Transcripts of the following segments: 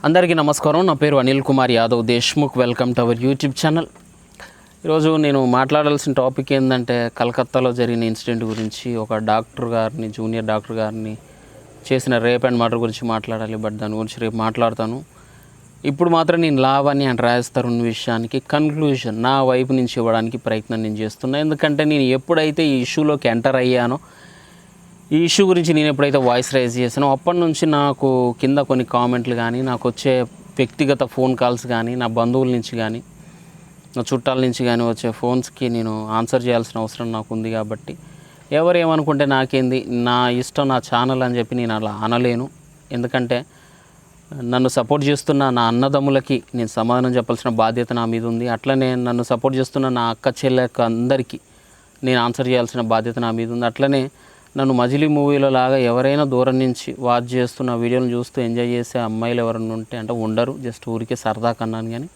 అందరికీ నమస్కారం. నా పేరు Anil Kumar Yadav Deshmukh. Welcome to our YouTube channel. ఈరోజు నేను మాట్లాడాల్సిన టాపిక్ ఏంటంటే కలకత్తాలో జరిగిన ఇన్సిడెంట్ గురించి, ఒక డాక్టర్ గారిని, జూనియర్ డాక్టర్ గారిని చేసిన రేప్ అండ్ మర్డర్ గురించి మాట్లాడాలి. బట్ దాని గురించి రేపు మాట్లాడతాను. ఇప్పుడు మాత్రం నేను లావణ్య అండ్ రాజ్ తరుణ్ విషయానికి కన్క్లూజన్ నా వైపు నుంచి ఇవ్వడానికి ప్రయత్నం నేను చేస్తున్నా. ఎందుకంటే నేను ఎప్పుడైతే ఈ ఇష్యూలోకి ఎంటర్ అయ్యానో, ఈ ఇష్యూ గురించి నేను ఎప్పుడైతే వాయిస్ రైజ్ చేశానో అప్పటి నుంచి నాకు కింద కొన్ని కామెంట్లు కానీ, నాకు వచ్చే వ్యక్తిగత ఫోన్ కాల్స్ కానీ, నా బంధువుల నుంచి కానీ, నా చుట్టాల నుంచి కానీ వచ్చే ఫోన్స్కి నేను ఆన్సర్ చేయాల్సిన అవసరం నాకు ఉంది. కాబట్టి ఎవరు ఏమనుకుంటే నాకేంది, నా ఇష్టం, నా ఛానల్ అని చెప్పి నేను అలా అనలేను. ఎందుకంటే నన్ను సపోర్ట్ చేస్తున్న నా అన్నదమ్ములకి నేను సమాధానం చెప్పాల్సిన బాధ్యత నా మీద ఉంది. అట్లనే నన్ను సపోర్ట్ చేస్తున్న నా అక్క చెల్లెక అందరికీ నేను ఆన్సర్ చేయాల్సిన బాధ్యత నా మీద ఉంది. అట్లనే నన్ను మజిలీ మూవీలో లాగా ఎవరైనా దూరం నుంచి వాచ్ చేస్తున్న వీడియోలను చూస్తూ ఎంజాయ్ చేసే అమ్మాయిలు ఎవరైనా ఉంటే అంటే ఉండరు, జస్ట్ ఊరికే సరదా కన్నాను. కానీ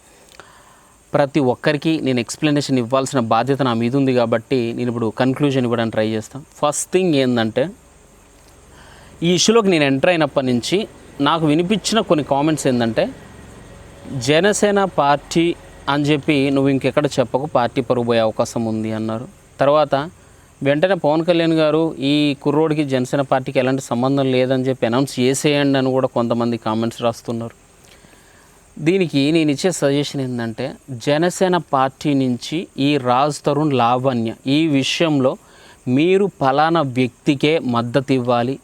ప్రతి ఒక్కరికి నేను ఎక్స్ప్లెనేషన్ ఇవ్వాల్సిన బాధ్యత నా మీద ఉంది. కాబట్టి నేను ఇప్పుడు కన్క్లూజన్ ఇవ్వడానికి ట్రై చేస్తాను. ఫస్ట్ థింగ్ ఏంటంటే, ఈ ఇష్యూలోకి నేను ఎంటర్ అయినప్పటి నుంచి నాకు వినిపించిన కొన్ని కామెంట్స్ ఏంటంటే, జనసేన పార్టీ అని చెప్పి నువ్వు ఇంకెక్కడ చెప్పకు, పార్టీ పరుగు పోయే అవకాశం ఉంది అన్నారు. తర్వాత వెంటనే పవన్ కళ్యాణ్ గారు ఈ కుర్రోడికి జనసేన పార్టీకి ఎలాంటి సంబంధం లేదని చెప్పి అనౌన్స్ చేసేయండి అని కూడా కొంతమంది కామెంట్స్ రాస్తున్నారు. దీనికి నేను ఇచ్చే సజెషన్ ఏంటంటే, జనసేన పార్టీ నుంచి ఈ రాజ్ తరుణ్, లావణ్య ఈ విషయంలో మీరు పలానా వ్యక్తికే మద్దతు ఇవ్వాలి,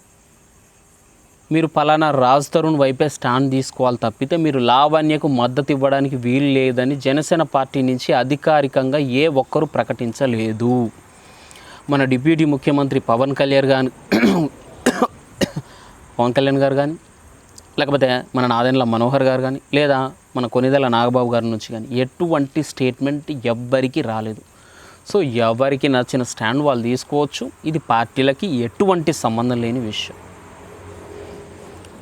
మీరు పలానా రాజ్ తరుణ్ వైపే స్టాండ్ తీసుకోవాలి తప్పితే మీరు లావణ్యకు మద్దతు ఇవ్వడానికి వీలు లేదని జనసేన పార్టీ నుంచి అధికారికంగా ఏ ఒక్కరూ ప్రకటించలేదు. మన డిప్యూటీ ముఖ్యమంత్రి పవన్ కళ్యాణ్ గారు కానీ, లేకపోతే మన నాదెండ్ల మనోహర్ గారు కానీ, లేదా మన కొనిదెల నాగబాబు గారి నుంచి కానీ ఎటువంటి స్టేట్మెంట్ ఎవ్వరికి రాలేదు. సో ఎవరికి నచ్చిన స్టాండ్ వాళ్ళు తీసుకోవచ్చు. ఇది పార్టీలకి ఎటువంటి సంబంధం లేని విషయం.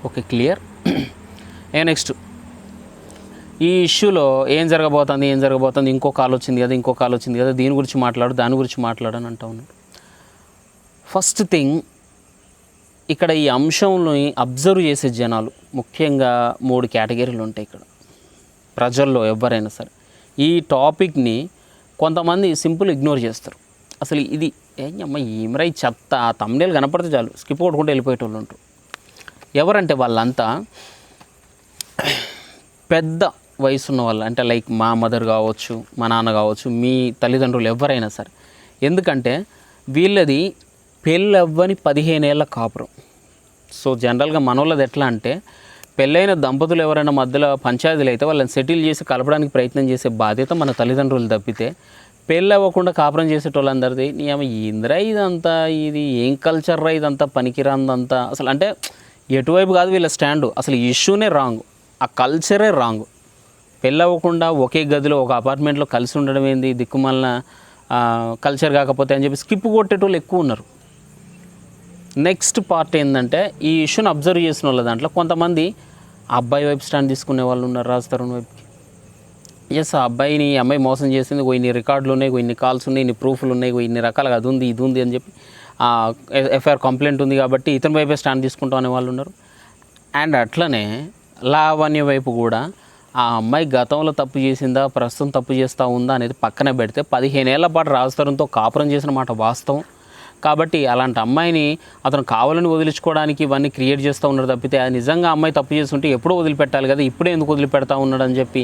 Okay, clear. నెక్స్ట్, ఈ ఇష్యూలో ఏం జరగబోతుంది, ఇంకో కాల్ వచ్చింది కదా, దీని గురించి మాట్లాడు, దాని గురించి మాట్లాడని అంటూ ఉన్నాడు. ఫస్ట్ థింగ్, ఇక్కడ ఈ అంశంని అబ్జర్వ్ చేసే జనాలు ముఖ్యంగా 3 కేటగిరీలు ఉంటాయి ఇక్కడ ప్రజల్లో. ఎవరైనా సరే ఈ టాపిక్ని కొంతమంది సింపుల్ ఇగ్నోర్ చేస్తారు. అసలు ఇది ఏమరా ఈ చెత్త, తమ్నేల్ కనపడితే చాలు స్కిప్ కొట్టుకుంటూ వెళ్ళిపోయేటోళ్ళు ఉంటారు. ఎవరంటే వాళ్ళంతా పెద్ద వయసున్న వాళ్ళు, అంటే లైక్ మా మదర్ కావచ్చు, మా నాన్న కావచ్చు, మీ తల్లిదండ్రులు ఎవరైనా సరే. ఎందుకంటే వీళ్ళది పెళ్ళవ్వని 15 ఏళ్ళ కాపురం. సో జనరల్గా మనోళ్ళది ఎట్లా అంటే, పెళ్ళైన దంపతులు ఎవరైనా మధ్యలో పంచాయతీలు అయితే వాళ్ళని సెటిల్ చేసి కలపడానికి ప్రయత్నం చేసే బాధ్యత మన తల్లిదండ్రులు తప్పితే, పెళ్ళి అవ్వకుండా కాపురం చేసేటోళ్ళందరిది నీ ఏమో ఇంద్రా ఇదంతా, ఇది ఏం కల్చర్ రా ఇదంతా, పనికిరాందంతా. అసలు అంటే ఎటువైపు కాదు వీళ్ళ స్టాండు. అసలు ఇష్యూనే రాంగ్, ఆ కల్చరే రాంగ్. పెళ్ళవ్వకుండా ఒకే గదిలో ఒక అపార్ట్మెంట్లో కలిసి ఉండడం ఏంది దిక్కుమాలిన కల్చర్ కాకపోతే అని చెప్పి స్కిప్ కొట్టేటోళ్ళు ఎక్కువ ఉన్నారు. నెక్స్ట్ పార్ట్ ఏంటంటే, ఈ ఇష్యూని అబ్జర్వ్ చేసిన వాళ్ళ దాంట్లో కొంతమంది అబ్బాయి వైపు స్టాండ్ తీసుకునే వాళ్ళు ఉన్నారు, రాజ్ తరుణ్ వైపుకి. ఎస్, ఆ అమ్మాయి మోసం చేసింది, ఇన్ని రికార్డులు ఉన్నాయి, ఇన్ని కాల్స్ ఉన్నాయి, ఇన్ని ప్రూఫ్లు ఉన్నాయి, ఇన్ని రకాలుగా అది ఉంది, ఇది ఉంది అని చెప్పి ఎఫ్ఐఆర్ కంప్లైంట్ ఉంది కాబట్టి ఇతని వైపే స్టాండ్ తీసుకుంటాం అనే వాళ్ళు ఉన్నారు. అండ్ అట్లనే లావణ్య వైపు కూడా ఆ అమ్మాయి గతంలో తప్పు చేసిందా, ప్రస్తుతం తప్పు చేస్తూ ఉందా అనేది పక్కన పెడితే 15 ఏళ్ల పాటు రాజ్ తరుణ్తో కాపురం చేసిన మాట వాస్తవం. కాబట్టి అలాంటి అమ్మాయిని అతను కావాలని వదిలించుకోవడానికి ఇవన్నీ క్రియేట్ చేస్తూ ఉన్నారు తప్పితే, అది నిజంగా అమ్మాయి తప్పు చేస్తుంటే ఎప్పుడో వదిలిపెట్టాలి కదా, ఇప్పుడే ఎందుకు వదిలిపెడతా ఉన్నాడు అని చెప్పి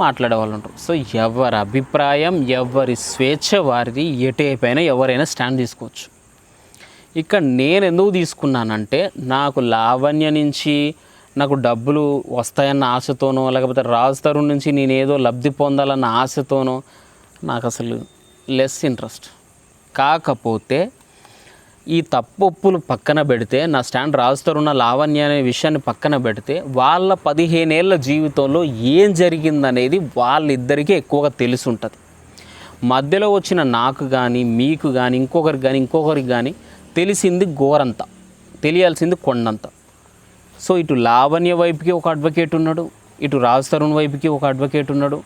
మాట్లాడే వాళ్ళు ఉంటారు. సో ఎవరి అభిప్రాయం, ఎవరి స్వేచ్ఛ వారిది. ఎటైపోయినా ఎవరైనా స్టాండ్ తీసుకోవచ్చు. ఇక్కడ నేను ఎందుకు తీసుకున్నానంటే, నాకు లావణ్య నుంచి నాకు డబ్బులు వస్తాయన్న ఆశతోనో, లేకపోతే రాజ్ తరుణ్ నుంచి నేనేదో లబ్ధి పొందాలన్న ఆశతోనో నాకు అసలు లెస్ ఇంట్రెస్ట్. కాకపోతే ఈ తప్పొప్పులు పక్కన పెడితే, నా స్టాండ్ రాజ్ తరుణ్, లావణ్య అనే విషయాన్ని పక్కన పెడితే, వాళ్ళ 15 ఏళ్ల జీవితంలో ఏం జరిగిందనేది వాళ్ళిద్దరికీ ఎక్కువగా తెలిసి ఉంటుంది. మధ్యలో వచ్చిన నాకు కానీ, మీకు కానీ, ఇంకొకరికి కానీ తెలిసింది గోరంత, తెలియాల్సింది కొండంత. సో ఇటు లావణ్య వైపుకి ఒక అడ్వకేట్ ఉన్నాడు, ఇటు రాజ్ తరుణ్ వైపుకి ఒక అడ్వకేట్ ఉన్నాడు.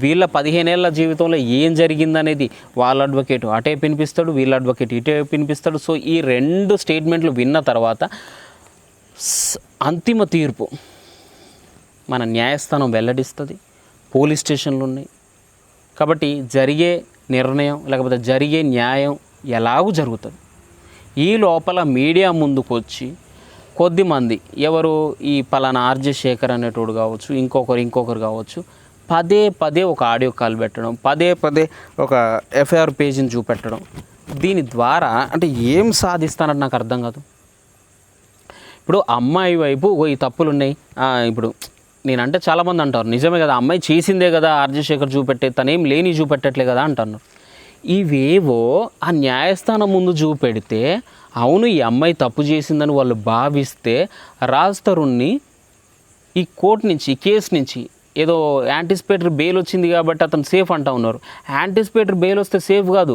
వీళ్ళ 15 ఏళ్ల జీవితంలో ఏం జరిగిందనేది వాళ్ళ అడ్వకేట్ అటే వినిపిస్తాడు, వీళ్ళ అడ్వకేట్ ఇటే వినిపిస్తాడు. సో ఈ 2 స్టేట్మెంట్లు విన్న తర్వాత అంతిమ తీర్పు మన న్యాయస్థానం వెల్లడిస్తుంది, పోలీస్ స్టేషన్లు ఉన్నాయి. కాబట్టి జరిగే నిర్ణయం లేకపోతే జరిగే న్యాయం ఎలాగూ జరుగుతుంది. ఈ లోపల మీడియా ముందుకు వచ్చి కొద్దిమంది ఎవరు ఈ పలానా ఆర్జే శేఖర్ అనేటోడు కావచ్చు, ఇంకొకరు కావచ్చు, పదే పదే ఒక ఆడియో కాల్ పెట్టడం, పదే పదే ఒక ఎఫ్ఐఆర్ పేజీని చూపెట్టడం, దీని ద్వారా అంటే ఏం సాధిస్తానని నాకు అర్థం కాదు. ఇప్పుడు అమ్మాయి వైపు ఈ తప్పులు ఉన్నాయి. ఇప్పుడు నేనంటే చాలామంది అంటారు నిజమే కదా, అమ్మాయి చేసిందే కదా ఆర్జే శేఖర్ చూపెట్టే, తనేం లేని చూపెట్టట్లే కదా అంటున్నారు. ఇవేవో ఆ న్యాయస్థానం ముందు చూపెడితే అవును ఈ అమ్మాయి తప్పు చేసిందని వాళ్ళు భావిస్తే రాజ్ తరుణ్ని ఈ కోర్టు నుంచి, ఈ కేసు నుంచి ఏదో యాంటిసిపేటరీ బెయిల్ వచ్చింది కాబట్టి అతను సేఫ్ అంటా ఉన్నారు. యాంటిసిపేటరీ బెయిల్ వస్తే సేఫ్ కాదు,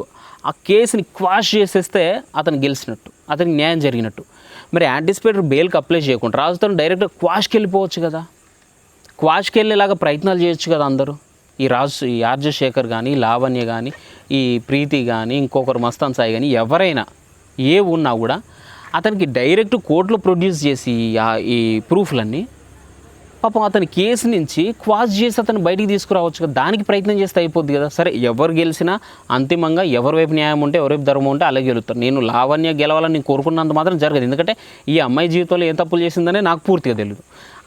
ఆ కేసుని క్వాష్ చేసేస్తే అతను గెలిచినట్టు, అతనికి న్యాయం జరిగినట్టు. మరి యాంటిసిపేటరీ బెయిల్కి అప్లై చేయకుండా రాజ్ తరుణ్ డైరెక్ట్గా క్వాష్కి వెళ్ళిపోవచ్చు కదా, క్వాష్కి వెళ్ళేలాగా ప్రయత్నాలు చేయొచ్చు కదా అందరూ. ఈ ఆర్జే శేఖర్ కానీ, లావణ్య కానీ, ఈ ప్రీతి కానీ, ఇంకొకరు మస్తాన్ సాయి కానీ ఎవరైనా ఏ ఉన్నా కూడా అతనికి డైరెక్ట్ కోర్టులో ప్రొడ్యూస్ చేసి ఈ ప్రూఫ్లన్నీ పాపం అతని కేసు నుంచి క్వాష్ చేసి అతను బయటికి తీసుకురావచ్చు కదా, దానికి ప్రయత్నం చేస్తే అయిపోద్ది కదా. సరే ఎవరు గెలిచినా అంతిమంగా ఎవరి వైపు న్యాయం ఉంటే ఎవరి వైపు ధర్మం ఉంటే అలాగే గెలుస్తారు. నేను లావణ్య గెలవాలని నేను కోరుకున్నంత మాత్రం జరగదు, ఎందుకంటే ఈ అమ్మాయి జీవితంలో ఏం తప్పులు చేసిందనే నాకు పూర్తిగా తెలియదు.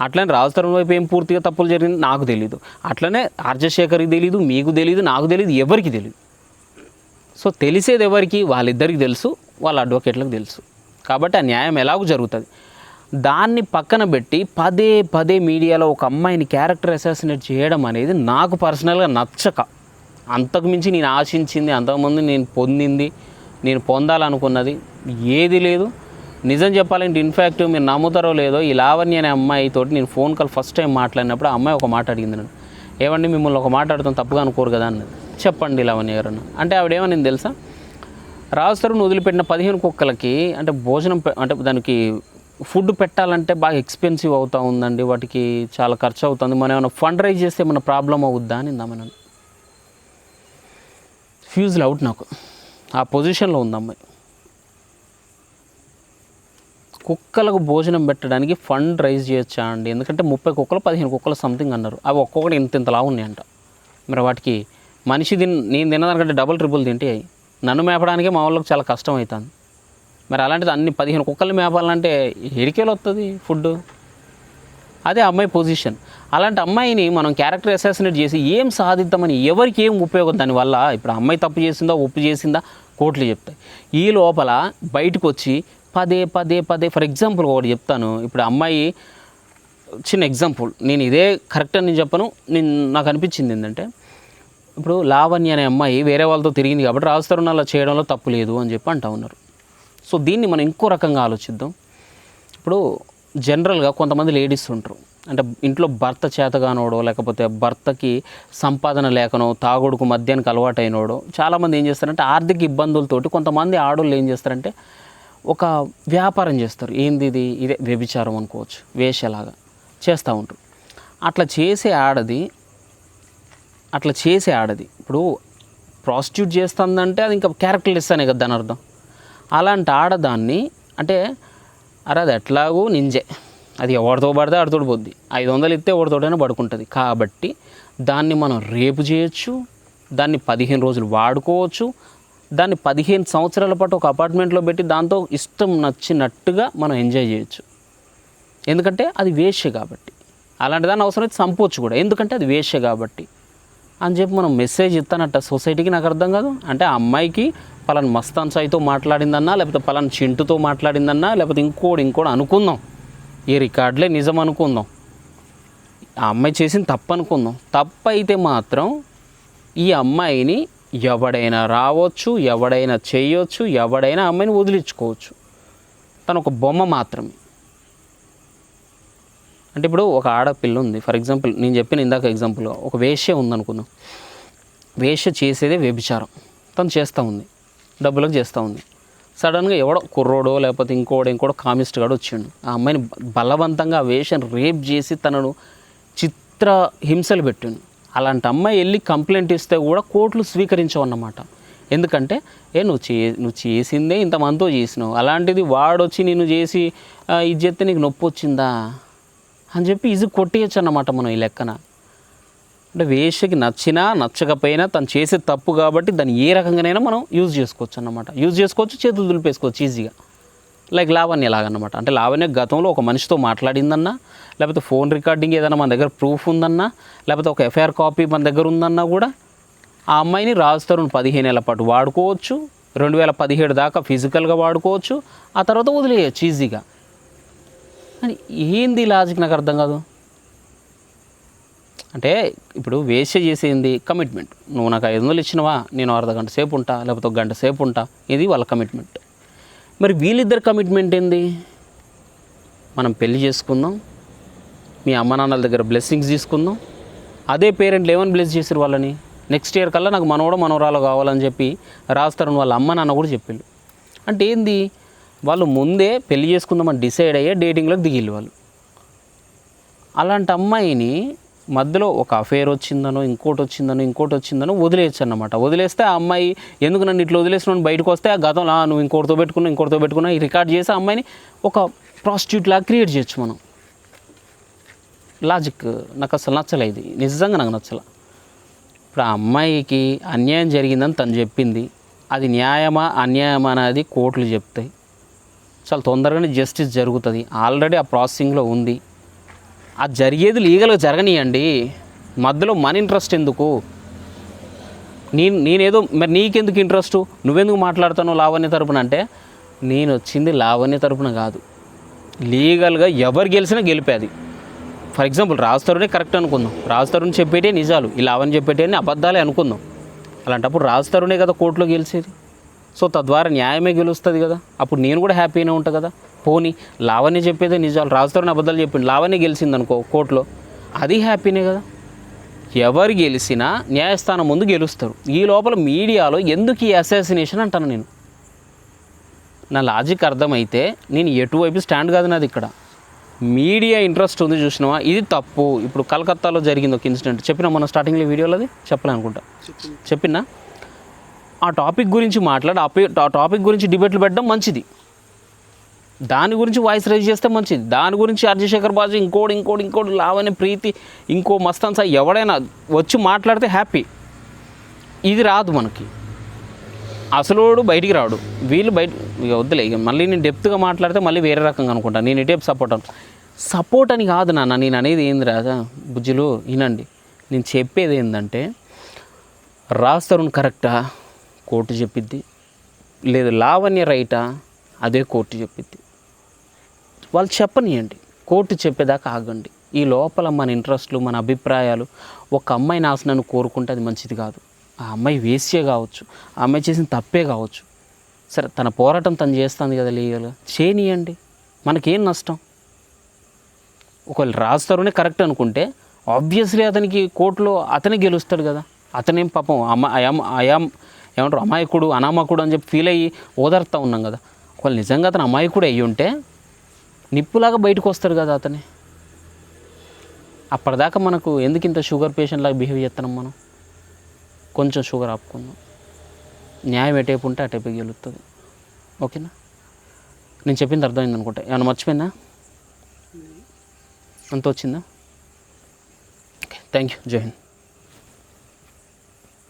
అట్లనే రాజ్ తరుణ్ వైపు ఏం పూర్తిగా తప్పులు జరిగింది నాకు తెలియదు, అట్లనే ఆర్జే శేఖర్కి తెలియదు, మీకు తెలియదు, నాకు తెలియదు, ఎవరికి తెలియదు. సో తెలిసేది ఎవరికి, వాళ్ళిద్దరికి తెలుసు, వాళ్ళ అడ్వకేట్లకు తెలుసు. కాబట్టి ఆ న్యాయం ఎలాగూ జరుగుతుంది. దాన్ని పక్కన పెట్టి పదే పదే మీడియాలో ఒక అమ్మాయిని క్యారెక్టర్ అసాసినేట్ చేయడం అనేది నాకు పర్సనల్గా నచ్చక, అంతకుమించి నేను ఆశించింది, అంతకుముందు నేను పొందింది, నేను పొందాలనుకున్నది ఏది లేదు. నిజం చెప్పాలంటే ఇన్ఫ్యాక్ట్ మీరు నమ్ముతారో లేదో, ఈ లావణ్య అనే అమ్మాయితోటి నేను ఫోన్ కాల్ ఫస్ట్ టైం మాట్లాడినప్పుడు ఆ అమ్మాయి ఒక మాట అడిగింది నన్ను, ఏమండి మిమ్మల్ని ఒక మాట్లాడుతాం తప్పుగా అనుకోరు కదా అన్నది. చెప్పండి లావణ్య గారు అన్న. అంటే ఆవిడేమని తెలుసా, రాజ్ తరుణ్ వదిలిపెట్టిన 15 కుక్కలకి అంటే భోజనం అంటే దానికి ఫుడ్ పెట్టాలంటే బాగా ఎక్స్పెన్సివ్ అవుతూ ఉందండి, వాటికి చాలా ఖర్చు అవుతుంది, మనం ఏమైనా ఫండ్ రైజ్ చేస్తే ఏమైనా ప్రాబ్లం అవుద్దా అని ఇందామని. ఫ్యూజ్లు అవుట్ నాకు, ఆ పొజిషన్లో ఉంది అమ్మాయి. కుక్కలకు భోజనం పెట్టడానికి ఫండ్ రైజ్ చేయొచ్చా అండి, ఎందుకంటే 30 కుక్కలు 15 కుక్కలు సంథింగ్ అన్నారు, అవి ఒక్కొక్కటి ఇంతలా ఉన్నాయంట. మరి వాటికి మనిషి నేను తిన్నదానికంటే డబుల్ ట్రిపుల్ తింటే నన్ను మేపడానికే మా వాళ్ళకి చాలా కష్టం అవుతుంది. మరి అలాంటిది అన్ని 15 కుక్కలు మేపాలంటే ఎడికేలు వస్తుంది ఫుడ్. అదే అమ్మాయి పొజిషన్. అలాంటి అమ్మాయిని మనం క్యారెక్టర్ అసాసినేట్ చేసి ఏం సాధిద్దామని, ఎవరికి ఏం ఉపయోగం దానివల్ల? ఇప్పుడు అమ్మాయి తప్పు చేసిందా ఒప్పు చేసిందా కోర్టులు చెప్తాయి. ఈ లోపల బయటకు వచ్చి పదే పదే పదే ఫర్ ఎగ్జాంపుల్ ఒకటి చెప్తాను. ఇప్పుడు అమ్మాయి చిన్న ఎగ్జాంపుల్, నేను ఇదే కరెక్ట్ అని చెప్పను, నాకు అనిపించింది ఏంటంటే, ఇప్పుడు లావణ్య అనే అమ్మాయి వేరే వాళ్ళతో తిరిగింది కాబట్టి రాజ్ తరుణ్ అలా చేయడంలో తప్పు లేదు అని చెప్పి అంటూ ఉన్నారు. సో దీన్ని మనం ఇంకో రకంగా ఆలోచిద్దాం. ఇప్పుడు జనరల్గా కొంతమంది లేడీస్ ఉంటారు, అంటే ఇంట్లో భర్త చేతగానోడో లేకపోతే భర్తకి సంపాదన లేకనో తాగుడుకు మద్యానికి అలవాటైనోడో చాలామంది ఏం చేస్తారంటే ఆర్థిక ఇబ్బందులతోటి కొంతమంది ఆడోళ్ళు ఏం చేస్తారంటే ఒక వ్యాపారం చేస్తారు. ఏంది ఇది? ఇదే వ్యభిచారం అనుకోవచ్చు, వేషలాగా చేస్తూ ఉంటారు. అట్లా చేసే ఆడది ఇప్పుడు ప్రాస్టిట్యూట్ చేస్తుందంటే అది ఇంకా క్యారెక్టర్ లెస్ అనే కదా దాని అర్థం. అలాంటి ఆడదాన్ని అంటే అది ఎట్లాగూ నింజే, అది ఎవరితో పడితే ఆడితోడు పోద్ది, 500 ఇస్తే ఎవరితోటైనా పడుకుంటుంది. కాబట్టి దాన్ని మనం రేపు చేయొచ్చు, దాన్ని 15 రోజులు వాడుకోవచ్చు, దాన్ని 15 సంవత్సరాల పాటు ఒక అపార్ట్మెంట్లో పెట్టి దాంతో ఇష్టం నచ్చినట్టుగా మనం ఎంజాయ్ చేయొచ్చు. ఎందుకంటే అది వేశ్య కాబట్టి. అలాంటి దాన్ని అవసరమైతే చంపవచ్చు కూడా, ఎందుకంటే అది వేశ్య కాబట్టి అని చెప్పి మనం మెసేజ్ ఇస్తానట్ట సొసైటీకి. నాకు అర్థం కాదు. అంటే ఆ అమ్మాయికి పలానా మస్తాన్ సాయితో మాట్లాడిందన్నా, లేకపోతే పలానా చింటుతో మాట్లాడిందన్నా, లేకపోతే ఇంకోటి అనుకుందాం, ఈ రికార్డులే నిజం అనుకుందాం, ఆ అమ్మాయి చేసింది తప్పు అనుకుందాం. తప్పు అయితే మాత్రం ఈ అమ్మాయిని ఎవడైనా రావచ్చు, ఎవడైనా చేయొచ్చు, ఎవడైనా అమ్మాయిని వదిలించుకోవచ్చు. తను ఒక బొమ్మ మాత్రమే. అంటే ఇప్పుడు ఒక ఆడపిల్ల ఉంది, ఫర్ ఎగ్జాంపుల్ నేను చెప్పిన ఇందాక ఎగ్జాంపుల్గా ఒక వేశ్య ఉందనుకుందాం. వేశ్య చేసేదే వ్యభిచారం, తను చేస్తూ ఉంది, డబ్బులకు చేస్తూ ఉంది. సడన్గా ఎవడో కుర్రోడో లేకపోతే ఇంకోడో కామిస్ట్ గాడు వచ్చిండు, ఆ అమ్మాయిని బలవంతంగా ఆ వేశ్యను రేప్ చేసి తనను చిత్ర హింసలు పెట్టిండు. అలాంటి అమ్మాయి వెళ్ళి కంప్లైంట్ ఇస్తే కూడా కోర్టులు స్వీకరించవన్నమాట. ఎందుకంటే నువ్వు చేసిందే ఇంతమందితో చేసినావు, అలాంటిది వాడొచ్చి నిన్ను చేసి ఇది చేస్తే నీకు నొప్పి వచ్చిందా అని చెప్పి ఈజీ కొట్టేయచ్చు అన్నమాట మనం ఈ లెక్కన. అంటే వేష్యకి నచ్చినా నచ్చకపోయినా తను చేసే తప్పు కాబట్టి దాన్ని ఏ రకంగానైనా మనం యూజ్ చేసుకోవచ్చు అన్నమాట. యూజ్ చేసుకోవచ్చు, చేతులు దులిపేసుకోవచ్చు ఈజీగా. లైక్ లావణ్య లాగన్నమాట. అంటే లావణ్య గతంలో ఒక మనిషితో మాట్లాడిందన్నా, లేకపోతే ఫోన్ రికార్డింగ్ ఏదైనా మన దగ్గర ప్రూఫ్ ఉందన్నా, లేకపోతే ఒక ఎఫ్ఐఆర్ కాపీ మన దగ్గర ఉందన్నా కూడా ఆ అమ్మాయిని రాజ్ తరుణ్ 15 ఏళ్ల పాటు వాడుకోవచ్చు, 2017 దాకా ఫిజికల్గా వాడుకోవచ్చు, ఆ తర్వాత వదిలేయచ్చు ఈజీగా. అని ఏంది లాజిక్ నాకు అర్థం కాదు. అంటే ఇప్పుడు వేస్ట్ చేసేది కమిట్మెంట్. నువ్వు నాకు 500 ఇచ్చినవా, నేను అర్ధగంట సేపు ఉంటా, లేకపోతే 1 గంట సేపు ఉంటా, ఇది వాళ్ళ కమిట్మెంట్. మరి వీళ్ళిద్దరు కమిట్మెంట్ ఏంది? మనం పెళ్లి చేసుకుందాం, మీ అమ్మ నాన్నల దగ్గర బ్లెస్సింగ్స్ తీసుకుందాం. అదే పేరెంట్లు ఏమని బ్లెస్ చేశారు వాళ్ళని, నెక్స్ట్ ఇయర్ కల్లా నాకు మనవడో మనవరాలు కావాలని చెప్పి రాజ్ తరుణ్ వాళ్ళ అమ్మ నాన్న కూడా చెప్పిండు. అంటే ఏంది, వాళ్ళు ముందే పెళ్లి చేసుకుందామని డిసైడ్ అయ్యే డేటింగ్లోకి దిగిళ్ళు వాళ్ళు. అలాంటి అమ్మాయిని మధ్యలో ఒక అఫేర్ వచ్చిందనో ఇంకోటి వచ్చిందనో వదిలేయచ్చు అన్నమాట. వదిలేస్తే ఆ అమ్మాయి ఎందుకు నన్ను ఇట్లా వదిలేసిన బయటకు వస్తే ఆ గతంలో నువ్వు ఇంకోటితో పెట్టుకున్నా ఈ రికార్డ్ చేసి ఆ అమ్మాయిని ఒక ప్రాస్టిట్యూట్ లాగా క్రియేట్ చేయొచ్చు మనం. లాజిక్ నాకు అసలు నచ్చలేదు, నిజంగా నాకు నచ్చల. ఇప్పుడు ఆ అమ్మాయికి అన్యాయం జరిగిందని తను చెప్పింది, అది న్యాయమా అన్యాయమా అనేది కోర్టులు చెప్తాయి. చాలా తొందరగానే జస్టిస్ జరుగుతుంది, ఆల్రెడీ ఆ ప్రాసెసింగ్లో ఉంది. అది జరిగేది లీగల్గా జరగనియండి, మధ్యలో మన ఇంట్రెస్ట్ ఎందుకు? నేనేదో మరి నీకెందుకు ఇంట్రెస్టు, నువ్వెందుకు మాట్లాడుతావు లావణ్య తరపున అంటే, నేను వచ్చింది లావణ్య తరపున కాదు, లీగల్గా ఎవరు గెలిచినా గెలిపేది. ఫర్ ఎగ్జాంపుల్ రాజ్ తరుణే కరెక్ట్ అనుకుందాం, రాజ్ తరుణ్ చెప్పేటే నిజాలు, ఈ లావణ్య చెప్పేటే అబద్ధాలే అనుకుందాం. అలాంటప్పుడు రాజ్ తరుణే కదా కోర్టులో గెలిచేది. సో తద్వారా న్యాయమే గెలుస్తుంది కదా, అప్పుడు నేను కూడా హ్యాపీగానే ఉంటా కదా. పోనీ లావణ్య చెప్పేదే నిజాలు, రాజ్ తరుణ్ అబద్ధాలు చెప్పిండు, లావణ్య గెలిచింది అనుకో కోర్టులో, అది హ్యాపీనే కదా. ఎవరు గెలిచినా న్యాయస్థానం ముందు గెలుస్తారు. ఈ లోపల మీడియాలో ఎందుకు ఈ అసాసినేషన్ అంటాను నేను. నా లాజిక్ అర్థమైతే నేను ఎటువైపు స్టాండ్ కాదు నాది. ఇక్కడ మీడియా ఇంట్రెస్ట్ ఉంది చూసినావా, ఇది తప్పు. ఇప్పుడు కలకత్తాలో జరిగింది ఒక ఇన్సిడెంట్, చెప్పినా మొన్న స్టార్టింగ్లో వీడియోలో, అది చెప్పాలనుకుంటా, చెప్పినా ఆ టాపిక్ గురించి మాట్లాడి ఆ టాపిక్ గురించి డిబేట్లు పెట్టడం మంచిది, దాని గురించి వాయిస్ రైజ్ చేస్తే మంచిది. దాని గురించి అర్జశేఖర్ బాజు ఇంకోటి లావణ్య ప్రీతి ఇంకో మస్తాన్ సాయి ఎవడైనా వచ్చి మాట్లాడితే హ్యాపీ. ఇది రాదు మనకి, అసలోడు బయటికి రాడు, వీళ్ళు బయట వద్దులే. ఇక మళ్ళీ నేను డెప్త్గా మాట్లాడితే మళ్ళీ వేరే రకంగా అనుకుంటాను. నేను ఇటే సపోర్ట్ అని కాదు నాన్న, నేను అనేది ఏంది రాదా బుజ్జిలు వినండి. నేను చెప్పేది ఏంటంటే, రాజ్ తరుణ్ కరెక్టా కోర్టు చెప్పిద్ది, లేదు లావణ్య రైటా అదే కోర్టు చెప్పిద్ది. వాళ్ళు చెప్పనియండి, కోర్టు చెప్పేదాకా ఆగండి. ఈ లోపల మన ఇంట్రెస్ట్లు మన అభిప్రాయాలు, ఒక అమ్మాయి నాశనాన్ని కోరుకుంటే అది మంచిది కాదు. ఆ అమ్మాయి వేస్యే కావచ్చు, ఆ అమ్మాయి చేసిన తప్పే కావచ్చు, సరే తన పోరాటం తను చేస్తుంది కదా లీగల్గా, చేయనియండి, మనకేం నష్టం. ఒకవేళ రాజ్ తరుణే కరెక్ట్ అనుకుంటే ఆబ్వియస్లీ అతనికి కోర్టులో అతనే గెలుస్తాడు కదా. అతనేం పాపం ఏమంటారు అమాయకుడు అనామకుడు అని చెప్పి ఫీల్ అయ్యి ఓదార్తా ఉన్నాం కదా. ఒకవేళ నిజంగా అతను అమాయకుడు అయ్యి ఉంటే నిప్పులాగా బయటకు వస్తాడు కదా అతనే. అప్పటిదాకా మనకు ఎందుకు ఇంత షుగర్ పేషెంట్ లాగా బిహేవ్ చేస్తున్నాం మనం? కొంచెం షుగర్ ఆపుకుందాం, న్యాయం ఎటేపు ఉంటే అటేపు గెలుస్తుంది. ఓకేనా? నేను చెప్పింది అర్థమైంది అనుకుంటా, ఏమైనా మర్చిపోయిందా? అంత వచ్చిందా? ఓకే, థ్యాంక్ యూ, జై హింద్.